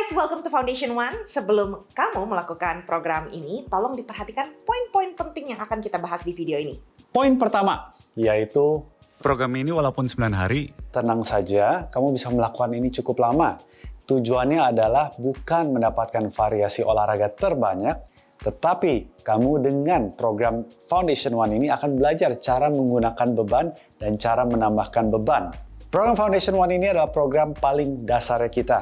guys, welcome to Foundation One. Sebelum kamu melakukan program ini, tolong diperhatikan poin-poin penting yang akan kita bahas di video ini. Poin pertama, yaitu program ini walaupun 9 hari, tenang saja, kamu bisa melakukan ini cukup lama. Tujuannya adalah bukan mendapatkan variasi olahraga terbanyak, tetapi kamu dengan program Foundation One ini akan belajar cara menggunakan beban dan cara menambahkan beban. Program Foundation One ini adalah program paling dasarnya kita.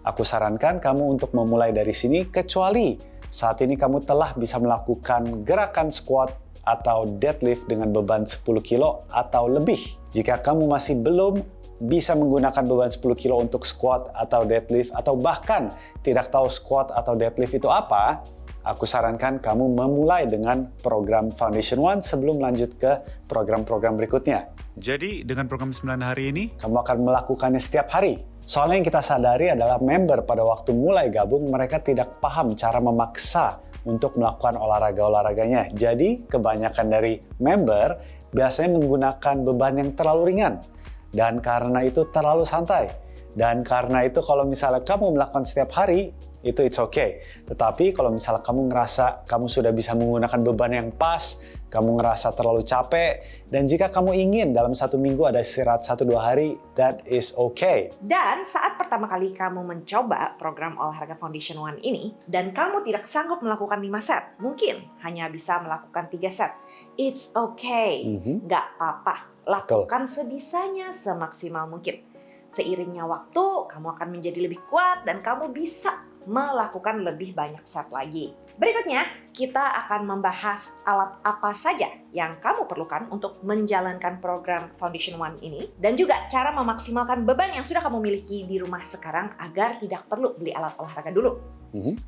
Aku sarankan kamu untuk memulai dari sini, kecuali saat ini kamu telah bisa melakukan gerakan squat atau deadlift dengan beban 10 kilo atau lebih. Jika kamu masih belum bisa menggunakan beban 10 kilo untuk squat atau deadlift, atau bahkan tidak tahu squat atau deadlift itu apa, aku sarankan kamu memulai dengan program Foundation One sebelum lanjut ke program-program berikutnya. jadi dengan program 9 hari ini, Kamu akan melakukannya setiap hari. Soalnya yang kita sadari adalah member pada waktu mulai gabung, mereka tidak paham cara memaksa untuk melakukan olahraga-olahraganya. Jadi kebanyakan dari member biasanya menggunakan beban yang terlalu ringan. Dan karena itu terlalu santai. Dan karena itu kalau misalnya kamu melakukan setiap hari, itu it's okay. Tetapi kalau misalnya kamu ngerasa kamu sudah bisa menggunakan beban yang pas, kamu ngerasa terlalu capek, dan jika kamu ingin dalam 1 minggu ada istirahat 1-2 hari, that is okay. Dan saat pertama kali kamu mencoba program olahraga Foundation One ini, dan kamu tidak sanggup melakukan 5 set, mungkin hanya bisa melakukan 3 set, it's okay, nggak apa-apa. Lakukan sebisanya, semaksimal mungkin. Seiringnya waktu, kamu akan menjadi lebih kuat dan kamu bisa melakukan lebih banyak set lagi. Berikutnya, kita akan membahas alat apa saja yang kamu perlukan untuk menjalankan program Foundation One ini, dan juga cara memaksimalkan beban yang sudah kamu miliki di rumah sekarang agar tidak perlu beli alat olahraga dulu.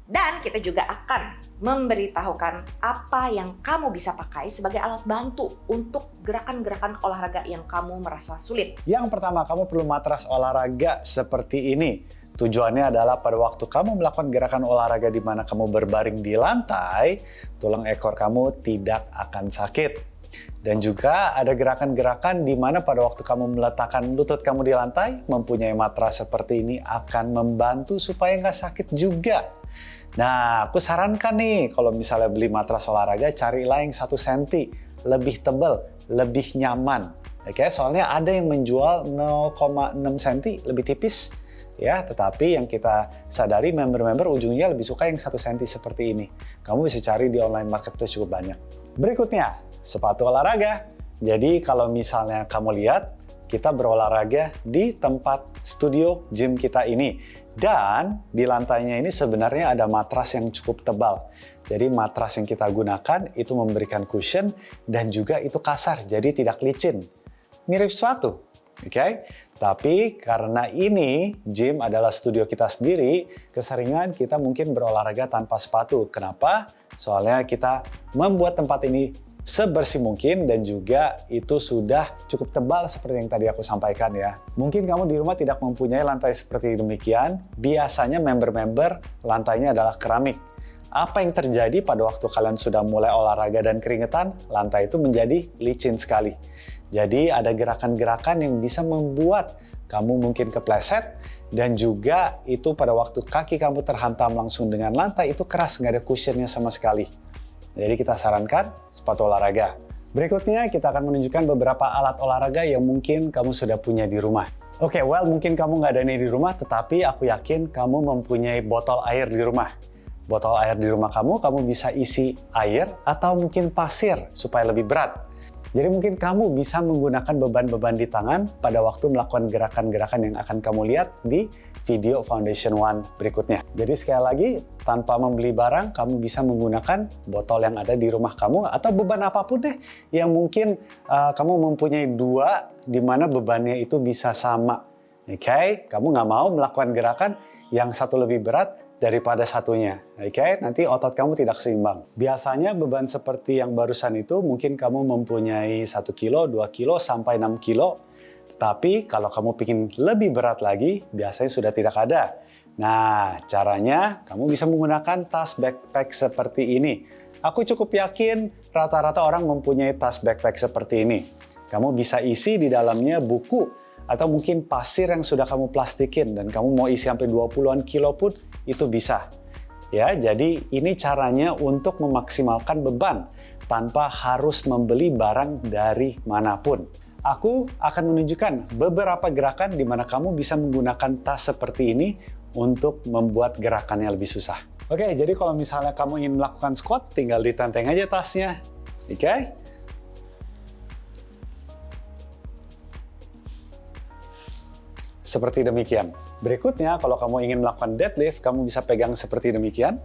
Dan kita juga akan memberitahukan apa yang kamu bisa pakai sebagai alat bantu untuk gerakan-gerakan olahraga yang kamu merasa sulit. Yang pertama, kamu perlu matras olahraga seperti ini. Tujuannya adalah pada waktu kamu melakukan gerakan olahraga di mana kamu berbaring di lantai, tulang ekor kamu tidak akan sakit. Dan juga ada gerakan-gerakan di mana pada waktu kamu meletakkan lutut kamu di lantai, mempunyai matras seperti ini akan membantu supaya nggak sakit juga. Nah, aku sarankan nih, kalau misalnya beli matras olahraga, carilah yang 1 cm, lebih tebal, lebih nyaman. Oke, soalnya ada yang menjual 0,6 cm, lebih tipis. Ya, tetapi yang kita sadari member-member ujungnya lebih suka yang 1 cm seperti ini. Kamu bisa cari di online marketplace cukup banyak. Berikutnya, sepatu olahraga. Jadi kalau misalnya kamu lihat, kita berolahraga di tempat studio gym kita ini. Dan di lantainya ini sebenarnya ada matras yang cukup tebal. Jadi matras yang kita gunakan itu memberikan cushion dan juga itu kasar, jadi tidak licin. Mirip sepatu. Oke, tapi karena ini gym adalah studio kita sendiri, keseringan kita mungkin berolahraga tanpa sepatu. Kenapa? Soalnya kita membuat tempat ini sebersih mungkin dan juga itu sudah cukup tebal seperti yang tadi aku sampaikan ya. Mungkin kamu di rumah tidak mempunyai lantai seperti demikian. Biasanya member-member lantainya adalah keramik. Apa yang terjadi pada waktu kalian sudah mulai olahraga dan keringetan, lantai itu menjadi licin sekali. Jadi ada gerakan-gerakan yang bisa membuat kamu mungkin kepleset dan juga itu pada waktu kaki kamu terhantam langsung dengan lantai itu keras, nggak ada cushionnya sama sekali. Jadi kita sarankan sepatu olahraga. Berikutnya kita akan menunjukkan beberapa alat olahraga yang mungkin kamu sudah punya di rumah. Oke, mungkin kamu nggak ada ini di rumah, tetapi aku yakin kamu mempunyai botol air di rumah. Botol air di rumah kamu bisa isi air atau mungkin pasir supaya lebih berat. Jadi mungkin kamu bisa menggunakan beban-beban di tangan pada waktu melakukan gerakan-gerakan yang akan kamu lihat di video Foundation One berikutnya. Jadi sekali lagi, tanpa membeli barang, kamu bisa menggunakan botol yang ada di rumah kamu atau beban apapun deh yang mungkin kamu mempunyai 2 di mana bebannya itu bisa sama. Oke, kamu nggak mau melakukan gerakan yang satu lebih berat daripada satunya. Oke, nanti otot kamu tidak seimbang. Biasanya beban seperti yang barusan itu mungkin kamu mempunyai 1 kilo, 2 kilo, sampai 6 kilo. Tapi kalau kamu ingin lebih berat lagi, biasanya sudah tidak ada. Nah, caranya kamu bisa menggunakan tas backpack seperti ini. Aku cukup yakin rata-rata orang mempunyai tas backpack seperti ini. Kamu bisa isi di dalamnya buku Atau mungkin pasir yang sudah kamu plastikin dan kamu mau isi sampai 20-an kilo pun itu bisa. Ya, jadi ini caranya untuk memaksimalkan beban tanpa harus membeli barang dari manapun. Aku akan menunjukkan beberapa gerakan di mana kamu bisa menggunakan tas seperti ini untuk membuat gerakannya lebih susah. Oke, jadi kalau misalnya kamu ingin melakukan squat, tinggal ditenteng aja tasnya. Oke? Seperti demikian. Berikutnya, kalau kamu ingin melakukan deadlift, kamu bisa pegang seperti demikian.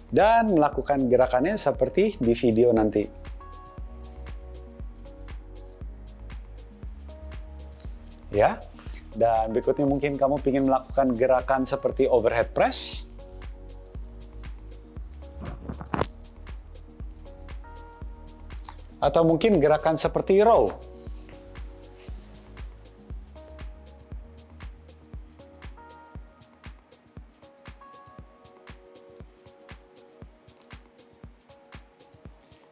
Dan melakukan gerakannya seperti di video nanti. Ya, dan berikutnya mungkin kamu ingin melakukan gerakan seperti overhead press. Atau mungkin gerakan seperti row.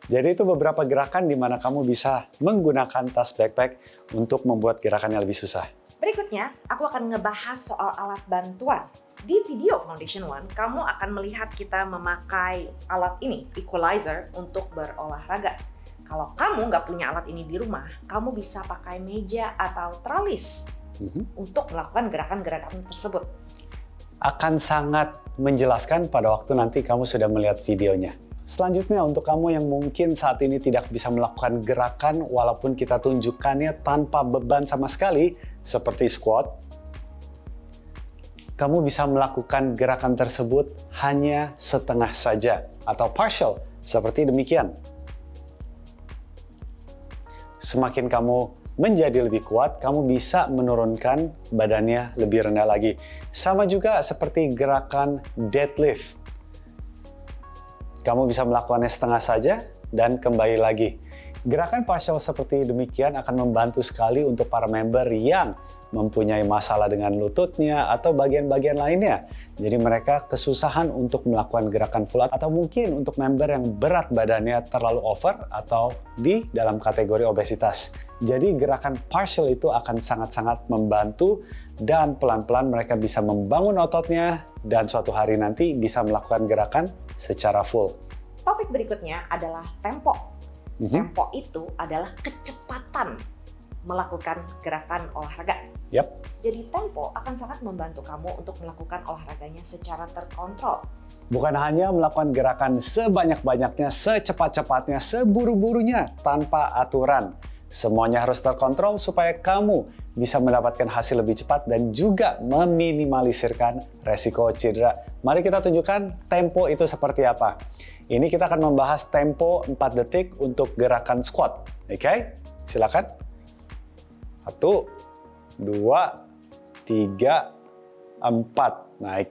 Jadi itu beberapa gerakan di mana kamu bisa menggunakan tas backpack untuk membuat gerakannya lebih susah. Berikutnya, aku akan ngebahas soal alat bantuan. Di video Foundation One, kamu akan melihat kita memakai alat ini, equalizer, untuk berolahraga. Kalau kamu nggak punya alat ini di rumah, kamu bisa pakai meja atau tralis untuk melakukan gerakan-gerakan tersebut. Akan sangat menjelaskan pada waktu nanti kamu sudah melihat videonya. Selanjutnya, untuk kamu yang mungkin saat ini tidak bisa melakukan gerakan walaupun kita tunjukkannya tanpa beban sama sekali, seperti squat, kamu bisa melakukan gerakan tersebut hanya setengah saja, atau partial, seperti demikian. Semakin kamu menjadi lebih kuat, kamu bisa menurunkan badannya lebih rendah lagi. Sama juga seperti gerakan deadlift. Kamu bisa melakukannya setengah saja dan kembali lagi. Gerakan partial seperti demikian akan membantu sekali untuk para member yang mempunyai masalah dengan lututnya atau bagian-bagian lainnya. Jadi mereka kesusahan untuk melakukan gerakan full atau mungkin untuk member yang berat badannya terlalu over atau di dalam kategori obesitas. Jadi gerakan partial itu akan sangat-sangat membantu dan pelan-pelan mereka bisa membangun ototnya dan suatu hari nanti bisa melakukan gerakan secara full. Topik berikutnya adalah tempo. Tempo itu adalah kecepatan melakukan gerakan olahraga. Yap. Jadi tempo akan sangat membantu kamu untuk melakukan olahraganya secara terkontrol. Bukan hanya melakukan gerakan sebanyak-banyaknya, secepat-cepatnya, seburu-burunya, tanpa aturan. Semuanya harus terkontrol supaya kamu bisa mendapatkan hasil lebih cepat dan juga meminimalisirkan resiko cedera. Mari kita tunjukkan tempo itu seperti apa. Ini kita akan membahas tempo 4 detik untuk gerakan squat. Oke? Silakan. 1, 2, 3, 4. Naik.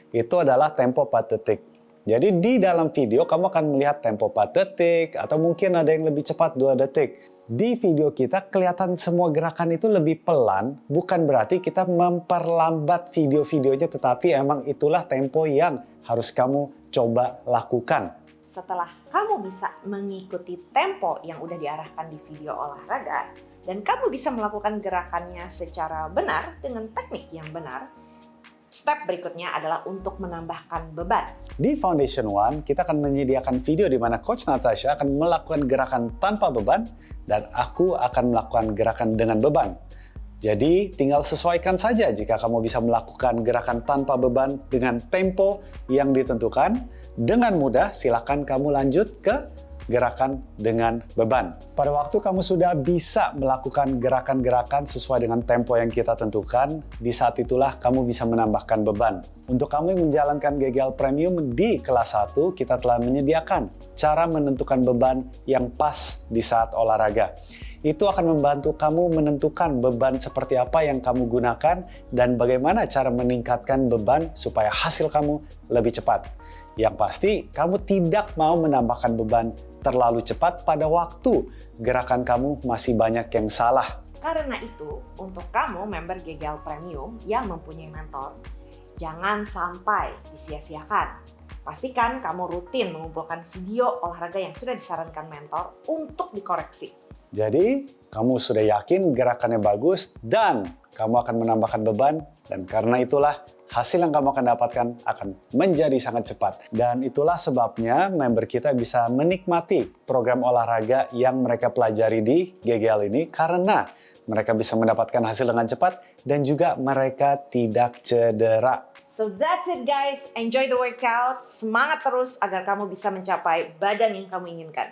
Itu adalah tempo 4 detik. Jadi di dalam video kamu akan melihat tempo 4 detik atau mungkin ada yang lebih cepat 2 detik. Di video kita kelihatan semua gerakan itu lebih pelan, bukan berarti kita memperlambat video-videonya, tetapi emang itulah tempo yang harus kamu coba lakukan. Setelah kamu bisa mengikuti tempo yang udah diarahkan di video olahraga, dan kamu bisa melakukan gerakannya secara benar dengan teknik yang benar, step berikutnya adalah untuk menambahkan beban. Di Foundation One, kita akan menyediakan video di mana Coach Natasha akan melakukan gerakan tanpa beban dan aku akan melakukan gerakan dengan beban. Jadi, tinggal sesuaikan saja jika kamu bisa melakukan gerakan tanpa beban dengan tempo yang ditentukan. Dengan mudah, silakan kamu lanjut ke gerakan dengan beban. Pada waktu kamu sudah bisa melakukan gerakan-gerakan sesuai dengan tempo yang kita tentukan, di saat itulah kamu bisa menambahkan beban. Untuk kamu yang menjalankan GGL Premium di kelas 1, kita telah menyediakan cara menentukan beban yang pas di saat olahraga. Itu akan membantu kamu menentukan beban seperti apa yang kamu gunakan dan bagaimana cara meningkatkan beban supaya hasil kamu lebih cepat. Yang pasti, kamu tidak mau menambahkan beban terlalu cepat pada waktu gerakan kamu masih banyak yang salah. Karena itu, untuk kamu member GGL Premium yang mempunyai mentor, jangan sampai disia-siakan. Pastikan kamu rutin mengumpulkan video olahraga yang sudah disarankan mentor untuk dikoreksi. Jadi, kamu sudah yakin gerakannya bagus dan kamu akan menambahkan beban. Dan karena itulah, hasil yang kamu akan dapatkan akan menjadi sangat cepat. Dan itulah sebabnya member kita bisa menikmati program olahraga yang mereka pelajari di GGL ini karena mereka bisa mendapatkan hasil dengan cepat dan juga mereka tidak cedera. So that's it guys, enjoy the workout, semangat terus agar kamu bisa mencapai badan yang kamu inginkan.